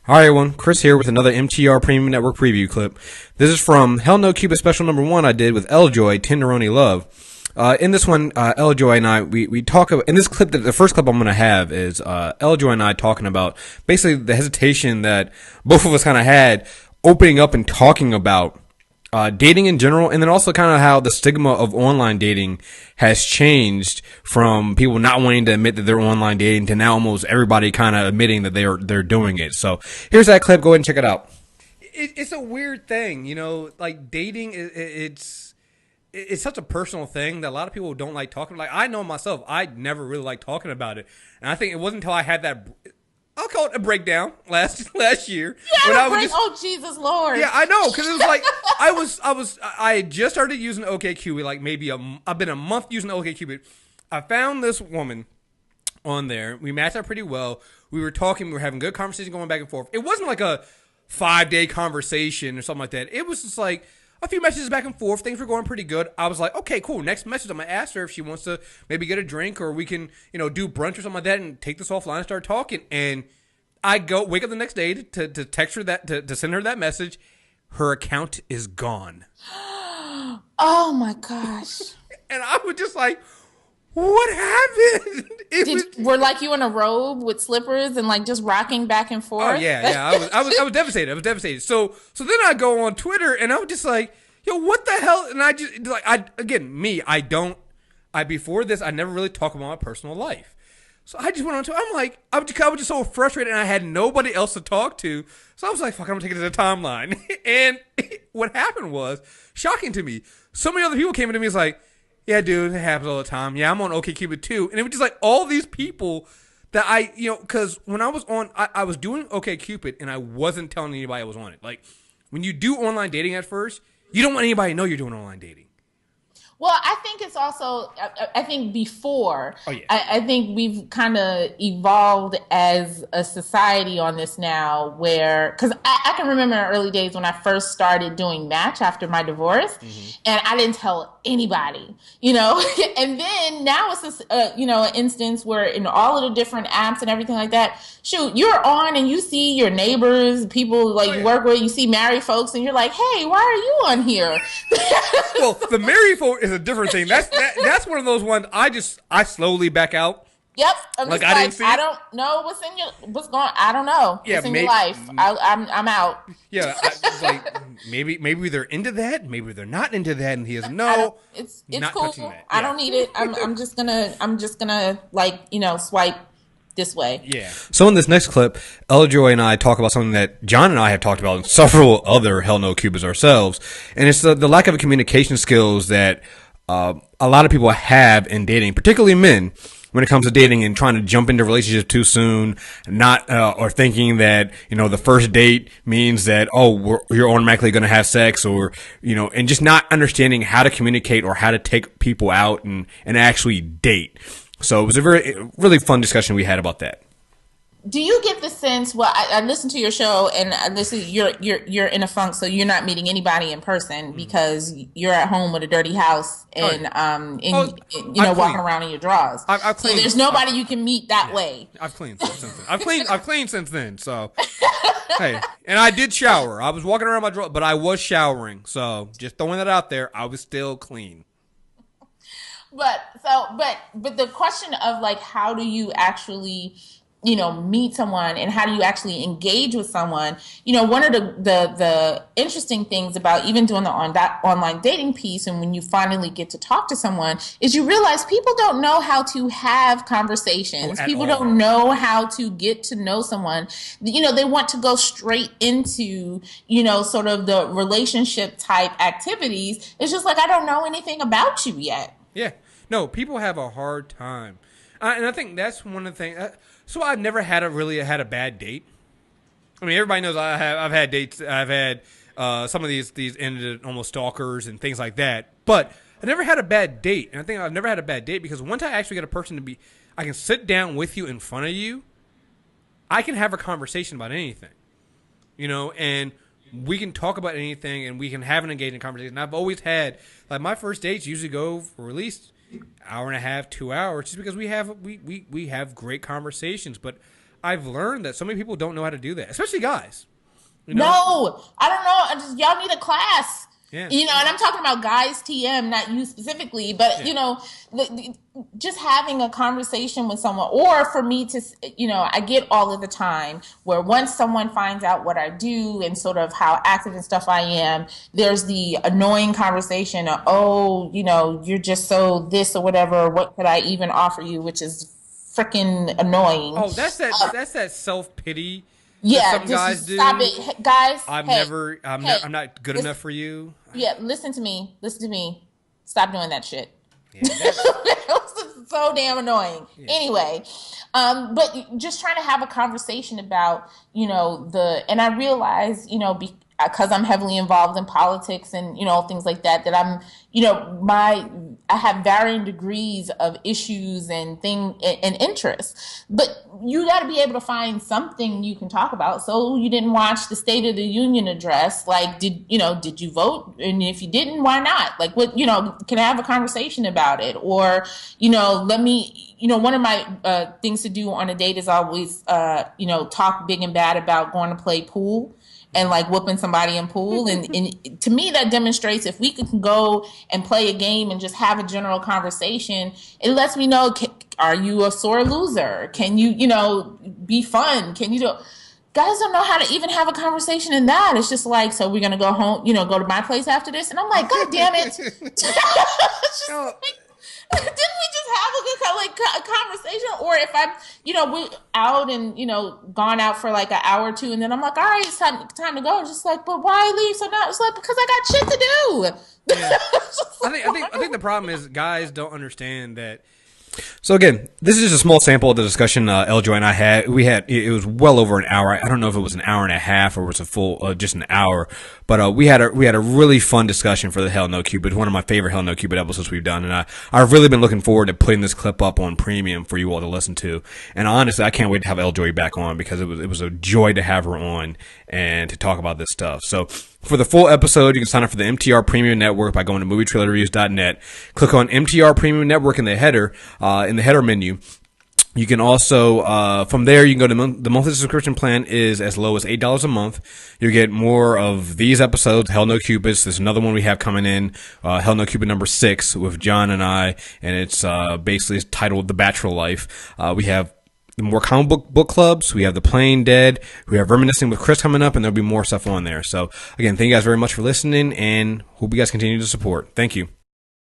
Hi everyone, Chris here with another MTR Premium Network preview clip. This is from Hell No Cupid Special number 1 I did with L Joy, Tinderoni Love. In this one, L Joy and I, we talk about, in this clip, the first clip I'm going to have is L Joy and I talking about basically the hesitation that both of us kind of had opening up and talking about dating in general, and then also kind of how the stigma of online dating has changed from people not wanting to admit that they're online dating to now almost everybody kind of admitting that they're doing it. So here's that clip. Go ahead and check it out. It's a weird thing, you know, like dating. It's such a personal thing that a lot of people don't like talking. Like I know myself, I never really liked talking about it, and I think it wasn't until I had that, I'll call it a breakdown last year. Yeah, oh Jesus Lord. Yeah, I know, because it was like I had just started using OkCupid, like maybe I've been a month using OkCupid. I found this woman on there. We matched up pretty well. We were talking. We were having good conversation going back and forth. It wasn't like a 5-day conversation or something like that. It was just like a few messages back and forth. Things were going pretty good. I was like, okay, cool. Next message, I'm going to ask her if she wants to maybe get a drink or we can, you know, do brunch or something like that and take this offline and start talking. And I wake up the next day to text her that, to send her that message. Her account is gone. Oh my gosh. And I was just like, what happened? Were like you in a robe with slippers and like just rocking back and forth? Oh yeah. I was devastated. I was devastated. So then I go on Twitter and I was just like, yo, what the hell? And I just like before this I never really talk about my personal life. So I just went on to, I was just so frustrated and I had nobody else to talk to. So I was like, fuck, I'm gonna take it to the timeline. And what happened was shocking to me. So many other people came into me and was like, yeah, dude, it happens all the time. Yeah, I'm on OkCupid too. And it was just like all these people that because when I was on, I was doing OkCupid and I wasn't telling anybody I was on it. Like when you do online dating at first, you don't want anybody to know you're doing online dating. Well, I think it's also, I think before, oh, yeah. I think we've kind of evolved as a society on this now where, because I can remember in early days when I first started doing Match after my divorce, and I didn't tell anybody, you know, and then now it's this, an instance where in all of the different apps and everything like that, shoot, you're on and you see your neighbors, people like you work with, you see married folks, and you're like, hey, why are you on here? Well, the married folk is a different thing. That's one of those ones I slowly back out. Yep. I'm like just I didn't see. I don't know what's going. I don't know. Yeah, what's in your life. I'm out. Yeah, like maybe they're into that. Maybe they're not into that. And he is no. It's not cool. touching that. Yeah. I don't need it. I'm just gonna like swipe this way. Yeah. So in this next clip, L Joy and I talk about something that John and I have talked about in several other Hell No Cupids ourselves, and it's the lack of communication skills that a lot of people have in dating, particularly men, when it comes to dating and trying to jump into relationships too soon, not or thinking that the first date means that you're automatically going to have sex, or and just not understanding how to communicate or how to take people out and actually date. So it was a really fun discussion we had about that. Do you get the sense? Well, I listened to your show, and this is you're in a funk, so you're not meeting anybody in person because you're at home with a dirty house and walking around in your drawers. I've cleaned. So there's nobody you can meet that way. I've cleaned since then. I've cleaned since then. So hey, and I did shower. I was walking around my drawer, but I was showering. So just throwing that out there, I was still clean. But the question of like, how do you actually meet someone and how do you actually engage with someone? One of the interesting things about even doing the online dating piece, and when you finally get to talk to someone, is you realize people don't know how to have conversations. People don't know how to get to know someone. They want to go straight into, sort of the relationship type activities. It's just like, I don't know anything about you yet. Yeah. No, people have a hard time. And I think that's one of the things. So I've never had a bad date. I mean, everybody knows I've had dates. I've had some of these ended almost stalkers and things like that. But I never had a bad date, and I think I've never had a bad date because once I actually get a person to be, I can sit down with you in front of you. I can have a conversation about anything, and we can talk about anything, and we can have an engaging conversation. I've always had, like, my first dates usually go for at least hour and a half, 2 hours, just because we have great conversations. But I've learned that so many people don't know how to do that, especially guys. No, I don't know. Y'all need a class. Yeah. And I'm talking about guys TM, not you specifically, but just having a conversation with someone, or for me to, I get all of the time where once someone finds out what I do and sort of how active and stuff I am, there's the annoying conversation of, you're just so this or whatever. What could I even offer you? Which is freaking annoying. Oh, that's that self-pity. Yeah, some guys do. Stop it, hey, guys. I'm not good enough for you. Yeah, listen to me. Stop doing that shit. Yeah, it was so damn annoying. Yeah. Anyway, but just trying to have a conversation about, and I realize, because I'm heavily involved in politics and, things like that I'm, I have varying degrees of issues and interests, but you got to be able to find something you can talk about. So you didn't watch the State of the Union address. Like, did you vote? And if you didn't, why not? Like, what, can I have a conversation about it? Or, let me, one of my things to do on a date is always, talk big and bad about going to play pool and like whooping somebody in pool. And to me, that demonstrates if we can go and play a game and just have a general conversation, it lets me know, are you a sore loser? Can you, be fun? Can you do... Guys don't know how to even have a conversation in that. It's just like, so we're going to go home, go to my place after this. And I'm like, God damn it. Didn't we just have a good conversation? Or if I'm, we out and, gone out for like an hour or two, and then I'm like, all right, it's time to go. It's just like, but why leave so now? It's like, because I got shit to do. Yeah. I think the problem is guys don't understand that. So again, this is just a small sample of the discussion L Joy and I had. It was well over an hour. I don't know if it was an hour and a half or it was a full just an hour, but we had a really fun discussion for the Hell No Cupid. One of my favorite Hell No Cupid episodes we've done, and I've really been looking forward to putting this clip up on Premium for you all to listen to. And honestly, I can't wait to have L Joy back on because it was a joy to have her on and to talk about this stuff. So for the full episode, you can sign up for the MTR Premium Network by going to movietrailerreviews.net. Click on MTR Premium Network in the header menu. You can also, from there, you can go to the monthly subscription plan is as low as $8 a month. You get more of these episodes, Hell No Cupids. There's another one we have coming in, Hell No Cupid number 6 with John and I, and it's basically titled The Bachelor Life. We have the more comic book clubs. We have The Playing Dead. We have Reminiscing with Kriss coming up, and there'll be more stuff on there. So, again, thank you guys very much for listening, and hope you guys continue to support. Thank you.